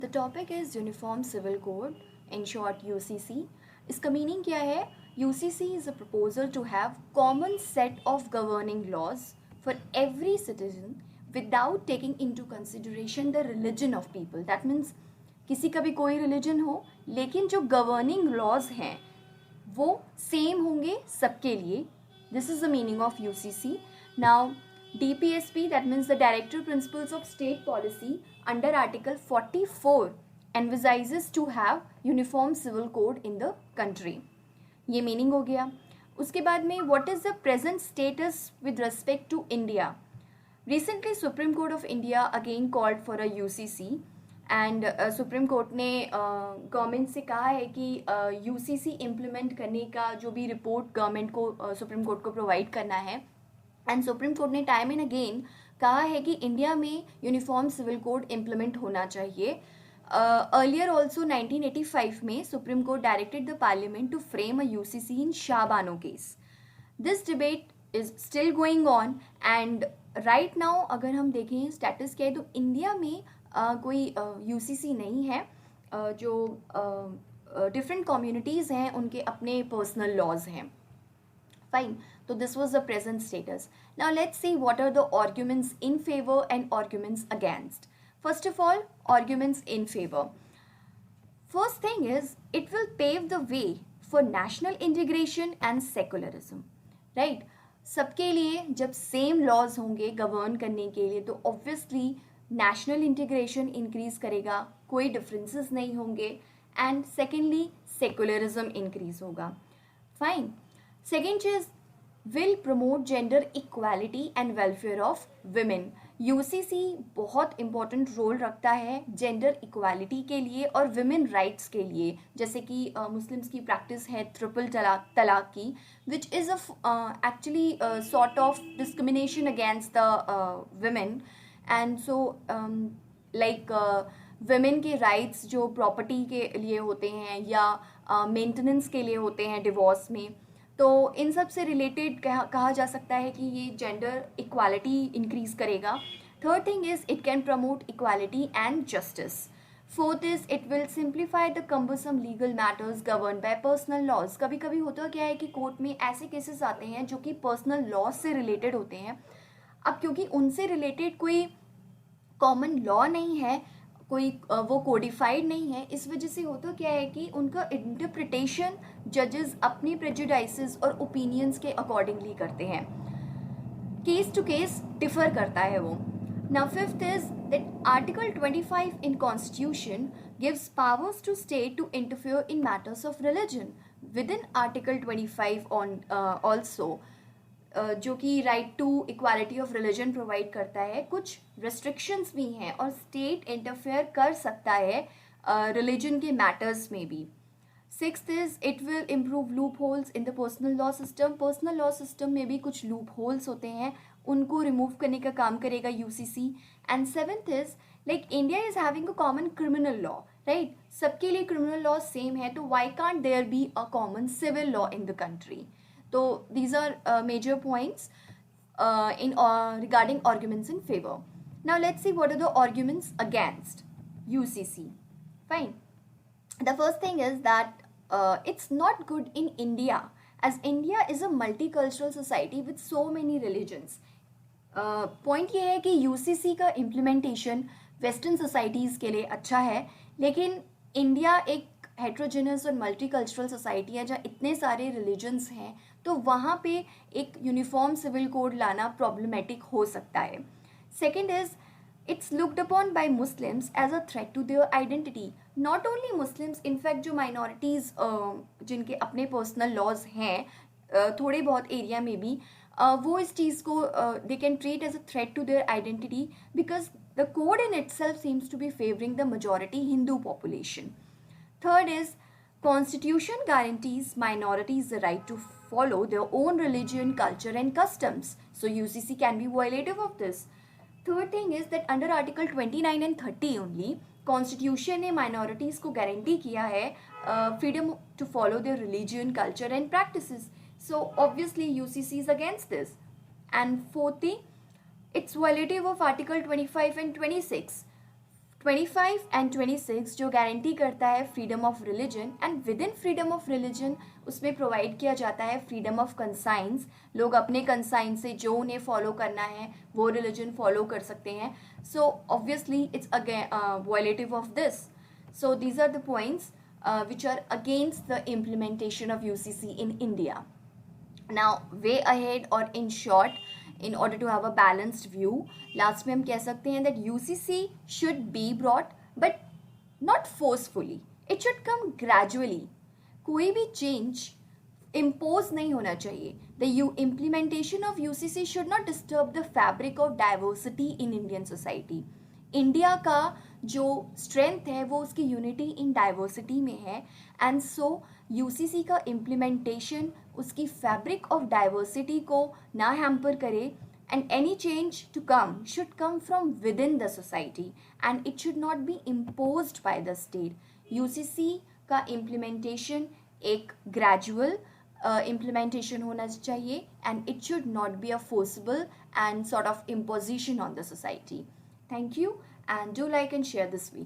The topic is Uniform Civil Code, in short UCC. इसका meaning क्या है? UCC is a proposal to have common set of governing laws for every citizen without taking into consideration the religion of people. That means किसी का भी कोई religion हो, लेकिन जो governing laws हैं वो सेम होंगे सबके लिए. This is the meaning of UCC. Now DPSP, that means the Director Principles of State Policy, under Article 44 envisages to have uniform civil code in the country. ये meaning हो गया. उसके बाद में what is the present status with respect to India? Recently Supreme Court of India again called for a UCC and supreme court ने government से कहा है कि यूसीसी इम्प्लीमेंट करने का जो भी रिपोर्ट गवर्नमेंट को सुप्रीम कोर्ट को प्रोवाइड करना है. एंड सुप्रीम कोर्ट ने टाइम एंड अगेन कहा है कि इंडिया में यूनिफॉर्म सिविल कोड इम्प्लीमेंट होना चाहिए. अर्लियर ऑल्सो 1985 में Supreme Court directed the parliament to frame a UCC in Shah Bano case. This debate is still going on and right now अगर हम देखें स्टेटस क्या है तो इंडिया में कोई यूसीसी नहीं है. जो डिफरेंट कम्युनिटीज़ हैं उनके अपने पर्सनल लॉज हैं. Fine. So this was the present status. Now let's see what are the arguments in favor and arguments against. First of all, arguments in favor. First thing is, it will pave the way for national integration and secularism. Right? सबके लिए जब same laws होंगे govern करने के लिए तो obviously national integration increase करेगा, कोई डिफरेंसेस नहीं होंगे. एंड सेकेंडली सेकुलरिज्म इंक्रीज होगा. फाइन. Second चीज will promote gender equality and welfare of women. UCC बहुत important रोल रखता है जेंडर इक्वालिटी के लिए और विमेन राइट्स के लिए. जैसे कि मुस्लिम्स की प्रैक्टिस है ट्रिपल तलाक की, which is actually sort of discrimination against the women. And so like women के राइट्स जो प्रॉपर्टी के लिए होते हैं या मेंटेनेंस के लिए होते हैं डिवोर्स में, तो इन सब से रिलेटेड कहा जा सकता है कि ये जेंडर इक्वालिटी इंक्रीज करेगा. Third thing is it can promote equality and justice. Fourth is it will simplify the cumbersome legal matters govern by personal laws. कभी कभी होता क्या है कि कोर्ट में ऐसे केसेस आते हैं जो कि पर्सनल लॉज से रिलेटेड होते हैं. अब क्योंकि उनसे रिलेटेड कोई कॉमन लॉ नहीं है, कोई वो कोडिफाइड नहीं है, इस वजह से होता क्या है कि उनका इंटरप्रिटेशन जजेस अपनी प्रेजुडाइसेस और ओपिनियंस के अकॉर्डिंगली करते हैं. केस टू केस डिफर करता है वो. Now fifth is that article 25 in Constitution gives powers to state to interfere in matters of religion. Within article 25 on also जो कि right to equality of religion provide करता है, कुछ restrictions भी हैं और स्टेट इंटरफेयर कर सकता है रिलीजन के मैटर्स में भी. Sixth is it will improve loop holes in the personal law system. Personal law system में भी कुछ लूप होल्स होते हैं, उनको रिमूव करने का काम करेगा UCC. And seventh is like India is having a common criminal law, right? सबके लिए क्रिमिनल लॉ सेम है, तो why can't there be a common civil law in the country. So these are major points in regarding arguments in favor. Now let's see what are the arguments against UCC. Fine. The first thing is that it's not good in India, as India is a multicultural society with so many religions. Point ये है कि UCC का implementation western societies के लिए अच्छा है, लेकिन India एक हेट्रोजेनस और मल्टीकल्चरल सोसाइटी है जहाँ इतने सारे रिलीजन्स हैं, तो वहाँ पे एक यूनिफॉर्म सिविल कोड लाना प्रॉब्लमेटिक हो सकता है. Second is it's looked upon by Muslims as a threat to their identity. Not only Muslims, in fact जो माइनॉरिटीज़ जिनके अपने पर्सनल लॉज हैं थोड़े बहुत एरिया में भी, वो इस चीज़ को they can treat as a threat to their identity because the code in itself seems to be favouring the majority Hindu population. Third is, Constitution guarantees minorities the right to follow their own religion, culture and customs. So UCC can be violative of this. Third thing is that under Article 29 and 30 only, Constitution ने minorities को guarantee किया है freedom to follow their religion, culture and practices. So obviously UCC is against this. And fourthly, it's violative of Article 25 and 26. 25 and 26 जो guarantee करता है freedom of religion, and with in freedom of religion उसमें provide किया जाता है freedom of conscience. लोग अपने conscience से जो उन्हें फॉलो करना है वो रिलीजन फॉलो कर सकते हैं। So obviously it's again violative of this. So these are the points which are against the implementation of UCC in India. Now, way ahead or in short, in order to have a balanced view, last में हम कह सकते हैं that UCC should be brought but not forcefully. It should come gradually. कोई भी change impose नहीं होना चाहिए. The implementation of UCC should not disturb the fabric of diversity in Indian society. India का जो स्ट्रेंथ है वो उसकी यूनिटी इन डाइवर्सिटी में है, एंड सो यूसीसी का इम्प्लीमेंटेशन उसकी फैब्रिक ऑफ डाइवर्सिटी को ना हैम्पर करे, and any change to come should come from within the society and it should not be imposed by the state. UCC का implementation एक gradual implementation होना चाहिए, and it should not be a forcible and sort of imposition on the society. Thank you, and do like and share this video.